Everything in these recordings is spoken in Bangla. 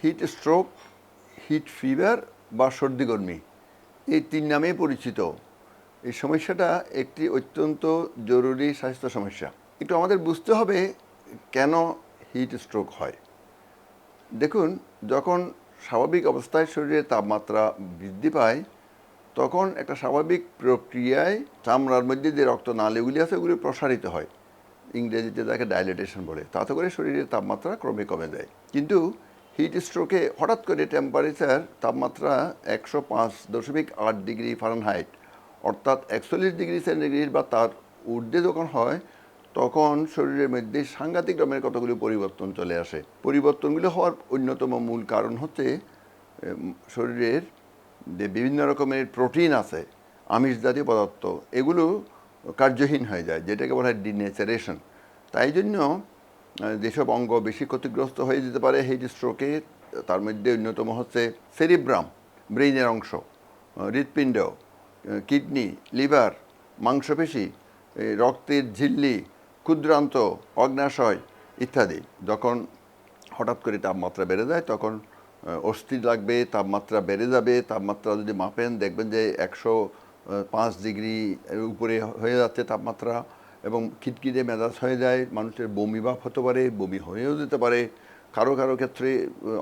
হিট স্ট্রোক, হিট ফিভার বা সর্দিগর্মি এই তিন নামেই পরিচিত। এই সমস্যাটা একটি অত্যন্ত জরুরি স্বাস্থ্য সমস্যা। একটু আমাদের বুঝতে হবে কেন হিট স্ট্রোক হয়। দেখুন, যখন স্বাভাবিক অবস্থায় শরীরের তাপমাত্রা বৃদ্ধি পায় তখন একটা স্বাভাবিক প্রক্রিয়ায় চামড়ার মধ্যে যে রক্তনালীগুলি আছে ওগুলি প্রসারিত হয়, ইংরেজিতে তাকে ডাইলেটেশন বলে। তাতে করে শরীরের তাপমাত্রা ক্রমে কমে যায়। কিন্তু হিট স্ট্রোকে হঠাৎ করে টেম্পারেচার তাপমাত্রা 105.8 ডিগ্রি ফারেনহাইট অর্থাৎ 41 ডিগ্রি সেন্টিগ্রেড বা তার ঊর্ধ্বে যখন হয় তখন শরীরের মধ্যে সাংঘাতিক রকমের কতগুলো পরিবর্তন চলে আসে। পরিবর্তনগুলো হওয়ার অন্যতম মূল কারণ হচ্ছে শরীরের যে বিভিন্ন রকমের প্রোটিন আছে, আমিষ জাতীয় পদার্থ, এগুলো কার্যহীন হয়ে যায়, যেটাকে বলা হয় ডিনেচারেশন। তাই জন্য যেসব অঙ্গ বেশি ক্ষতিগ্রস্ত হয়ে যেতে পারে হিট স্ট্রোকে, তার মধ্যে অন্যতম হচ্ছে সেরিব্রাম, ব্রেইনের অংশ, হৃৎপিণ্ড, কিডনি, লিভার, মাংসপেশি, রক্তের ঝিল্লি, ক্ষুদ্রান্ত, অগ্নাশয় ইত্যাদি। যখন হঠাৎ করে তাপমাত্রা বেড়ে যায় তখন অস্থির লাগবে, তাপমাত্রা বেড়ে যাবে। তাপমাত্রা যদি মাপেন দেখবেন যে 105 ডিগ্রি উপরে হয়ে যাচ্ছে তাপমাত্রা, এবং খিটখিটে মেজাজ হয়ে যায়। মানুষের বমি ভাব হতে পারে, বমি হয়েও যেতে পারে, কারো কারো ক্ষেত্রে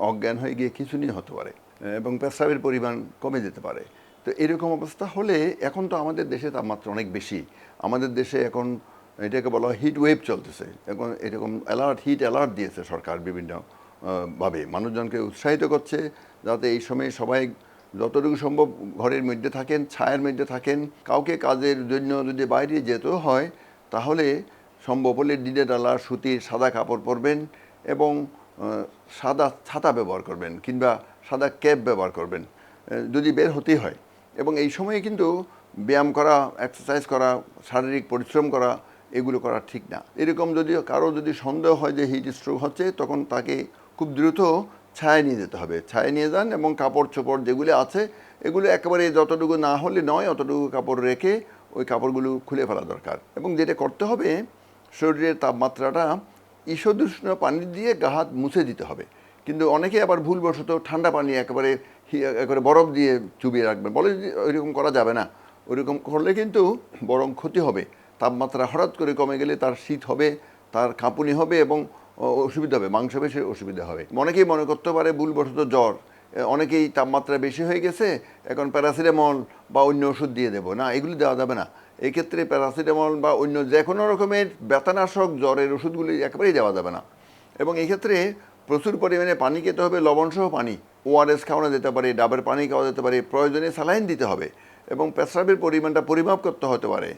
অজ্ঞান হয়ে গিয়ে খিঁচুনি হতে পারে, এবং পেশাবের পরিমাণ কমে যেতে পারে। তো এরকম অবস্থা হলে এখন তো আমাদের দেশে তাপমাত্রা অনেক বেশি। আমাদের দেশে এখন এটাকে বলা হয় হিট ওয়েভ চলতেছে। এখন এরকম হিট অ্যালার্ট দিয়েছে সরকার বিভিন্ন ভাবে, মানুষজনকে উৎসাহিত করছে যাতে এই সময় সবাই যতটুকু সম্ভব ঘরের মধ্যে থাকেন, ছায়ার মধ্যে থাকেন। কাউকে কাজের জন্য যদি বাইরে যেতেও হয় তাহলে সম্ভব হলে ডিডে ডালা, সুতির সাদা কাপড় পরবেন এবং সাদা ছাতা ব্যবহার করবেন কিংবা সাদা ক্যাপ ব্যবহার করবেন যদি বের হতেই হয়। এবং এই সময়ে কিন্তু ব্যায়াম করা, এক্সারসাইজ করা, শারীরিক পরিশ্রম করা এগুলো করা ঠিক না। এরকম যদি কারো যদি সন্দেহ হয় যে হিট স্ট্রোক হচ্ছে তখন তাকে খুব দ্রুত ছায়া নিয়ে যেতে হবে। ছায়া নিয়ে যান এবং কাপড় চোপড় যেগুলো আছে এগুলো একেবারে যতটুকু না হলে নয় অতটুকু কাপড় রেখে ওই কাপড়গুলো খুলে ফেলা দরকার। এবং যেটা করতে হবে, শরীরের তাপমাত্রাটা ঈষদুষ্ণ পানি দিয়ে গা হাত মুছে দিতে হবে। কিন্তু অনেকে আবার ভুলবশত ঠান্ডা পানি একেবারে বরফ দিয়ে চুবিয়ে রাখবেন, বলে ওইরকম করা যাবে না। ওইরকম করলে কিন্তু বরং ক্ষতি হবে। তাপমাত্রা হঠাৎ করে কমে গেলে তার শীত হবে, তার কাঁপুনি হবে এবং অসুবিধা হবে, মাংসপেশির অসুবিধা হবে। অনেকেই মনে করতে পারে ভুলবশত জ্বর, অনেকেই তাপমাত্রা বেশি হয়ে গেছে এখন প্যারাসিটামল বা অন্য ওষুধ দিয়ে দেবো। না, এগুলি দেওয়া যাবে না। এক্ষেত্রে প্যারাসিটামল বা অন্য যে কোনো রকমের ব্যথানাশক জ্বরের ওষুধগুলি একেবারেই দেওয়া যাবে না। এবং এই ক্ষেত্রে প্রচুর পরিমাণে পানি খেতে হবে, লবণসহ পানি। ওআরএস খাওয়ানো যেতে পারে, ডাবের পানি খাওয়া যেতে পারে, প্রয়োজনে স্যালাইন দিতে হবে এবং পেশাবের পরিমাণটা পরিমাপ করতে হতে পারে।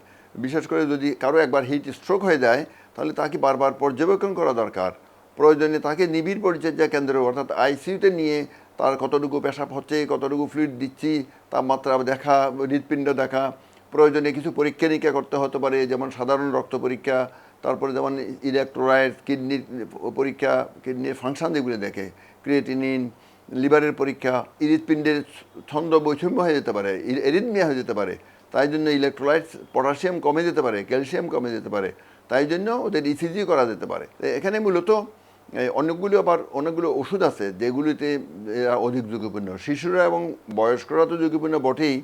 বিশেষ করে যদি কারো একবার হিট স্ট্রোক হয়ে যায় তাহলে তাকে বারবার পর্যবেক্ষণ করা দরকার। প্রয়োজনে তাকে নিবিড় পরিচর্যা কেন্দ্র অর্থাৎ আইসিইউতে নিয়ে তার কতটুকু পেশাব হচ্ছে, কতটুকু ফ্লুইড দিচ্ছি, তাপমাত্রা দেখা, হৃৎপিণ্ড দেখা, প্রয়োজনে কিছু পরীক্ষা নিরীক্ষা করতে হতে পারে, যেমন সাধারণ রক্ত পরীক্ষা, তারপরে যেমন ইলেকট্রোলাইট, কিডনির পরীক্ষা, কিডনির ফাংশন যেগুলো দেখে, ক্রিয়েটিনিন, লিভারের পরীক্ষা, হৃৎপিণ্ডের ছন্দ বৈষম্য হয়ে যেতে পারে, এরিথমিয়া হয়ে যেতে পারে। তাই জন্য ইলেকট্রোলাইট, পটাশিয়াম কমে যেতে পারে, ক্যালসিয়াম কমে যেতে পারে। তাই জন্য ওদের ইসিজি করা যেতে পারে। এখানে মূলত অনেকগুলো ওষুধ আছে যেগুলিতে এরা অধিক ঝুঁকিপূর্ণ। শিশুরা এবং বয়স্করা তো ঝুঁকিপূর্ণ বটেই,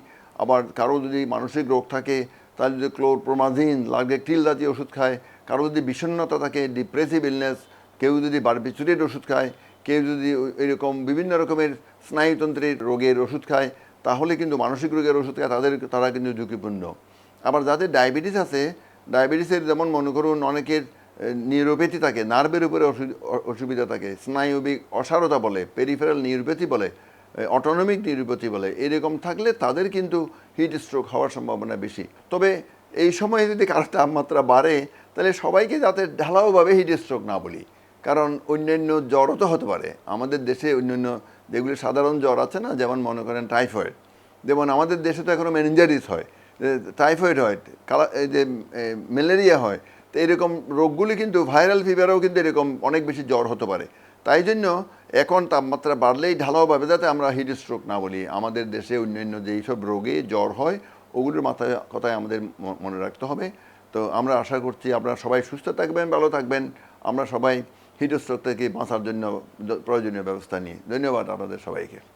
আবার কারো যদি মানসিক রোগ থাকে তাহলে যদি ক্লোরপ্রোমাজিন, লার্গেক্টিল জাতীয় ওষুধ খায়, কারো যদি বিষণ্ণতা থাকে, ডিপ্রেসিভ ইলনেস, কেউ যদি বারবিচুরেট ওষুধ খায়, কেউ যদি এরকম বিভিন্ন রকমের স্নায়ুতন্ত্রের রোগের ওষুধ খায়, তাহলে কিন্তু মানসিক রোগের ওষুধ খায় তারা কিন্তু ঝুঁকিপূর্ণ। আবার যাদের ডায়াবেটিস আছে, ডায়াবেটিসের যেমন মনে করুন অনেকের নিউরোপ্যাথি থাকে, নার্ভের উপরে অসুবিধা থাকে, স্নায়বিক অসারতা বলে, পেরিফেরাল নিউরোপ্যাথি বলে, অটোনমিক নিউরোপ্যাথি বলে, এরকম থাকলে তাদের কিন্তু হিট স্ট্রোক হওয়ার সম্ভাবনা বেশি। তবে এই সময়ে যদি কারো তাপমাত্রা বাড়ে তাহলে সবাইকে যাতে ঢালাওভাবে হিট স্ট্রোক না বলি, কারণ অন্যান্য জ্বরও তো হতে পারে। আমাদের দেশে অন্যান্য যেগুলি সাধারণ জ্বর আছে না, যেমন মনে করেন টাইফয়েড, যেমন আমাদের দেশে তো এখনও মেনিনজাইটিস হয়, টাইফয়েড হয়, এই যে ম্যালেরিয়া হয়। তো এরকম রোগগুলি কিন্তু ভাইরাল ফিভারও কিন্তু এরকম অনেক বেশি জ্বর হতে পারে। তাই জন্য এখন তাপমাত্রা বাড়লেই ঢালাওভাবে যাতে আমরা হিট স্ট্রোক না বলি। আমাদের দেশে অন্যান্য যেই সব রোগে জ্বর হয় ওগুলোর কথায় আমাদের মনে রাখতে হবে। তো আমরা আশা করছি আপনারা সবাই সুস্থ থাকবেন, ভালো থাকবেন। আমরা সবাই হিটস্ট্রোক থেকে বাঁচার জন্য প্রয়োজনীয় ব্যবস্থা নিয়ে। ধন্যবাদ আপনাদের সবাইকে।